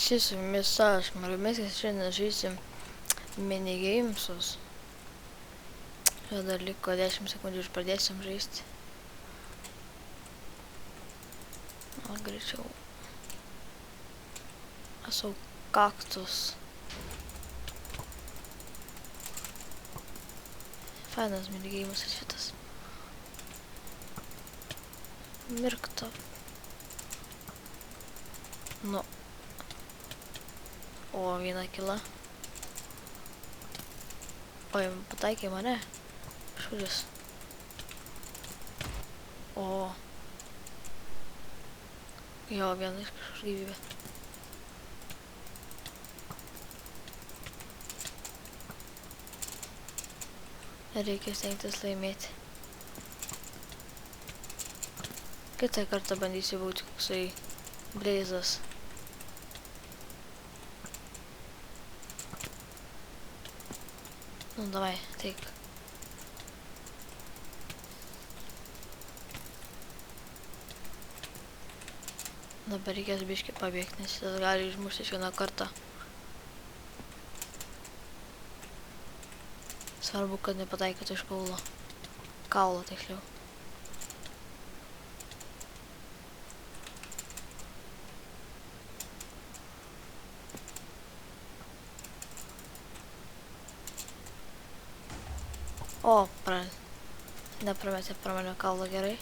visi, su jumis aš, Marumiskis, šiandien žaisim minigamesus. Jau dar liko 10 sekundžių ir pradėsim žaisti. Gal greičiau. Esu kaktus. Fainas minigame'as šitas. Mirkto. Nu. O, viena kila. Oi, pataikė mane. Šūdis. O. Jo, viena iš kažkur gyvybė. Reikia stengtis laimėti. Kitą kartą bandysiu būti koksai Blazas. Nu, davai, teik. Dabar reikės biškį pabėgti, nes jis gali išmušti iš vieną kartą. Svarbu, kad nepataikytų iš kaulo. Kaulo, tiksliau. O, neprametė pro mane kaulo gerai.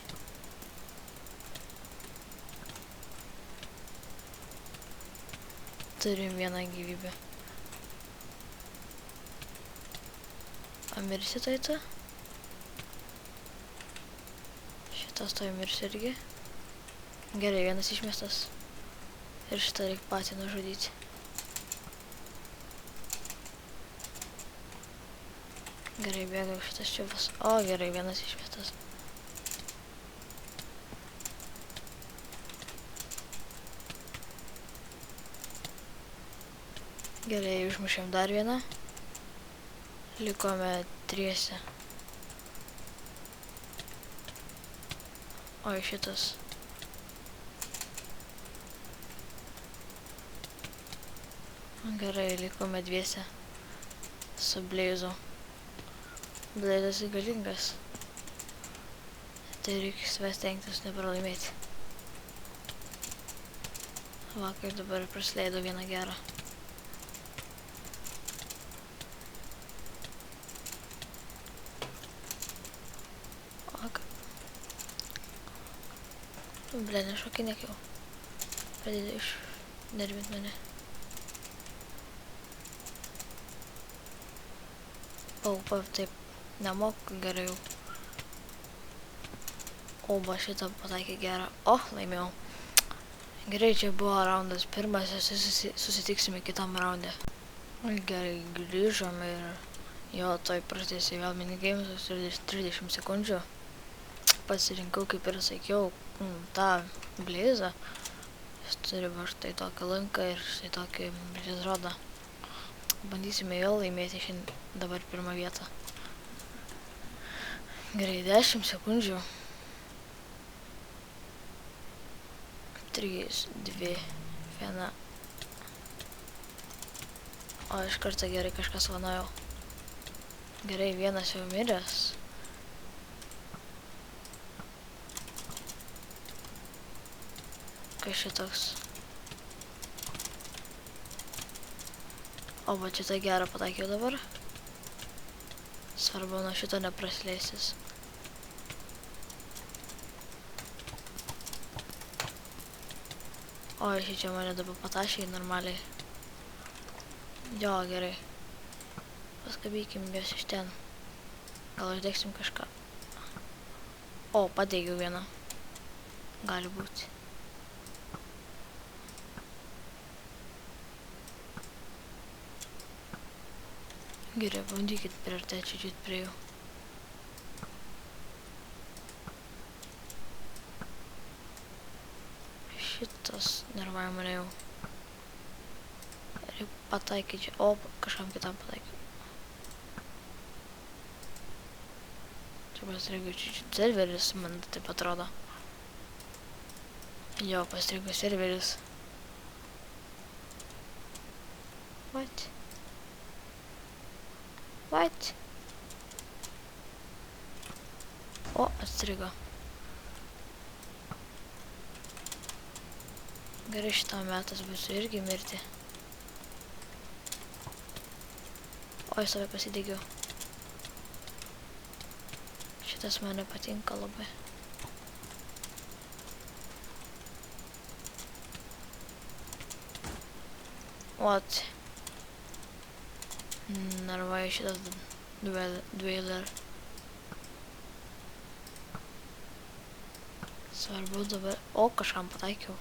Turim vieną gyvybę. Mirsi tai tu? Šitas to mirsi irgi. Gerai, vienas išmestas. Ir šitą reikia patį nužudyti. Gerai, bėga šitas čiuvas. O, gerai, vienas išmestas. Gerai, užmušėm dar vieną. Likome 3. Oi, šitas. Gerai, likome 2. Su Blazu. Blazas galingas. Tai reikia stengtis nepralaimėti. Vakar dabar prasileidau vieną gerą. Ble, nešokinėk jau. Pradėjo išnervint mane. Paupa, taip, nemoku gerai jau. Oba, šitą pataikė gerą. O, laimėjau. Gerai, čia buvo raundas pirmas, susitiksime kitam raunde. Gerai, grįžom ir jo, toj prasidėsi vėl minigame'us 30 sekundžių. Pasirinkau, kaip ir sakiau, tą Blazą. Jis turi va štai tokį lanką ir štai tokį Blaze. Bandysime vėl laimėti šiandien dabar pirmą vietą. Gerai, 10 sekundžių. 3, 2, 1. O, iš karto gerai kažkas vanojau. Gerai, vienas jau miręs. Kas šitoks? O, va šitą gerą pataikiau dabar. Svarbu nuo šito neprasileisis. O, šičia mane dabar patašiai normaliai. Jo, gerai. Paskabykim juos iš ten. Gal uždegsim kažką. O, padegiau vieną. Gali būti. Gerai, bandykit priartėti čiut prie jų. Šitas nervauja mane jau. Reikia pataikyti čia. O, kažkam kitam pataikiau. Čia pasirinko čiut serveris, man taip atrodo. Jo, pasirinko serveris. What? What? O, atstrigo. Gerai, šitą metas būsiu irgi mirti. Oi, save pasidegiau. Šitas man nepatinka labai. What? Arba šitas dvailer. Svarbu dabar... O, kažkam pataikiau.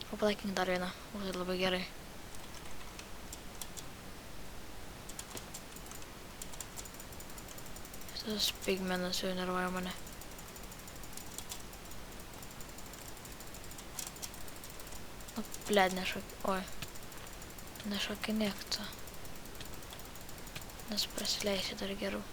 O, pataikink dar vieną. O, tai labai gerai. Šitas pigmenas jau nervuoja mane. Nu, bled, Oi. Nešokinėk tu. Nes prasileisi dar geriau.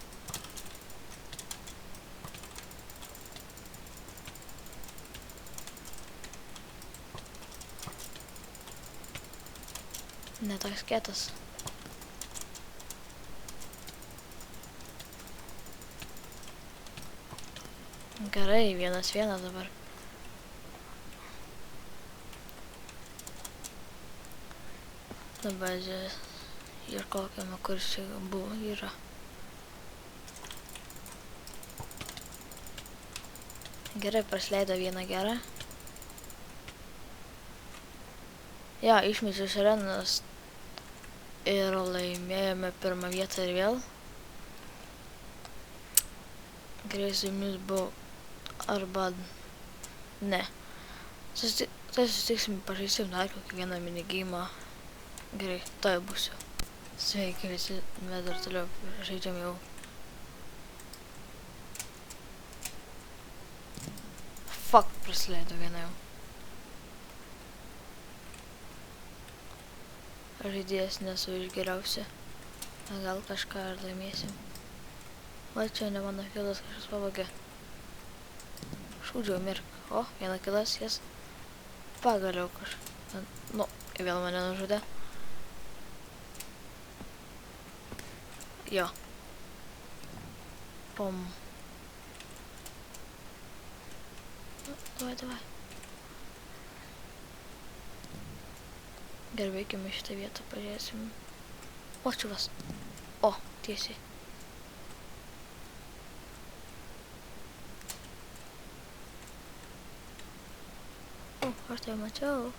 Ne toks kietas. Gerai, 1-1 dabar. Dabar ieškokime, kur čia buvo, yra. Gerai, prasileido vieną gerą. Ja, išmečiau sirenas ir laimėjome pirmą vietą ir vėl. Gerai, su jumis buvo arba ne. Tai susitiksim, pažaisim dar kokį vieną minigeimą. Gerai, to jau būsiu. Sveiki visi, mes dar toliau žaidžiam jau. Fuck, prasileido vieną jau. Žaidėjas nesu iš geriausia. Gal kažką ir laimėsim. Va čia ne mano kilas, kažkas pavogė. Šūdžiau mirk. O, vieną kilas, jas. Pagaliau kažką. Nu, vėl mane nužudė. Jo. Pom. Davai. Gerai, veikime šitą vietą, pažiūrėsim. O, čiuvas. O, tiesiai. O, aš tai mačiau.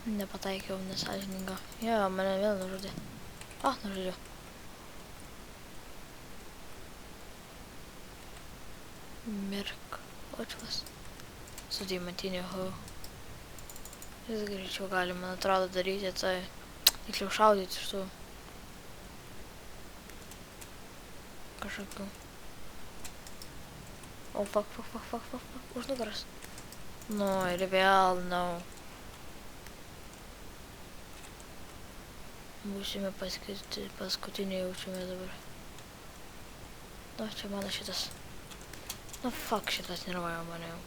Nepataikiau, nesąžininga. Jo, mane vėl nužudė. O, nužudė. Mirk. Očiuos. Su diamantiniu hau. Vis greičiau gali, man atrodo, daryti tai. Tiksliau šaudyti iš tų. Kažkokių. O, fuck. Už nugaras. Nu, ir vėl, no. Būsime paskutiniai jaučiame dabar. Nu, čia mano šitas. Nu, fuck, šitas nervoja mane jau.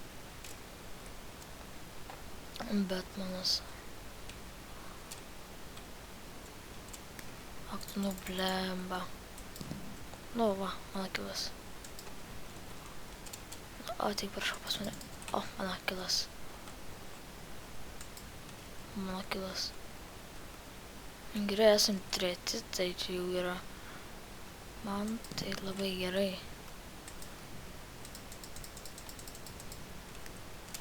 Batmanas. Ak tu nublemba. Nu, va, mano kilas. O, tik prašau pas mane. O, mano kilas. Gerai, esam treti, tai čia jau yra. Man tai labai gerai.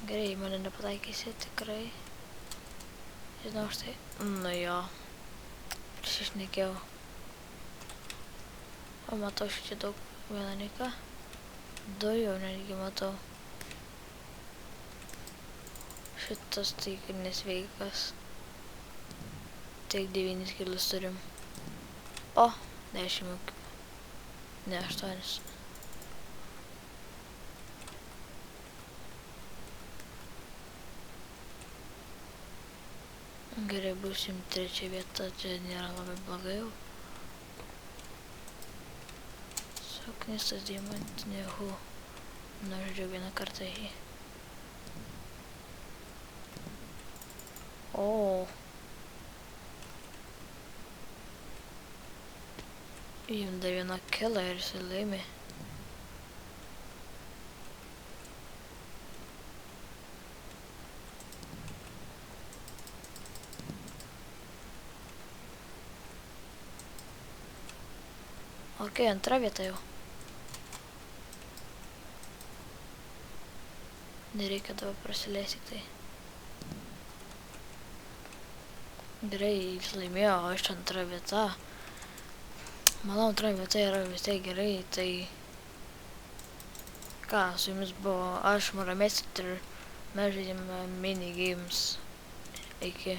Gerai, mane nepataikysi tikrai. Žinau, štai. Nu jo. Prieš išnekėjau. O matau šičia daug vieną niką. Du jau netgi matau. Šitas tai nesveikas. Tik 9 kilus turim. O, 10. Ne, 8. Gerai, būsim trečia vieta, čia nėra labai blogai jau. Suknistas diamantinė hu. Nužudžiau vieną kartą jį. O. Imda viena kila ir jisai laimi. Ok, antra vieta jau. Nereikia dabar prasileis tik tai. Gerai, jis laimėjo, o aš antra vieta. Manau, antra vieta yra vis tiek gerai, tai... Ką, su jumis buvo aš, Muramesit ir mes žaidėme minigames. Iki.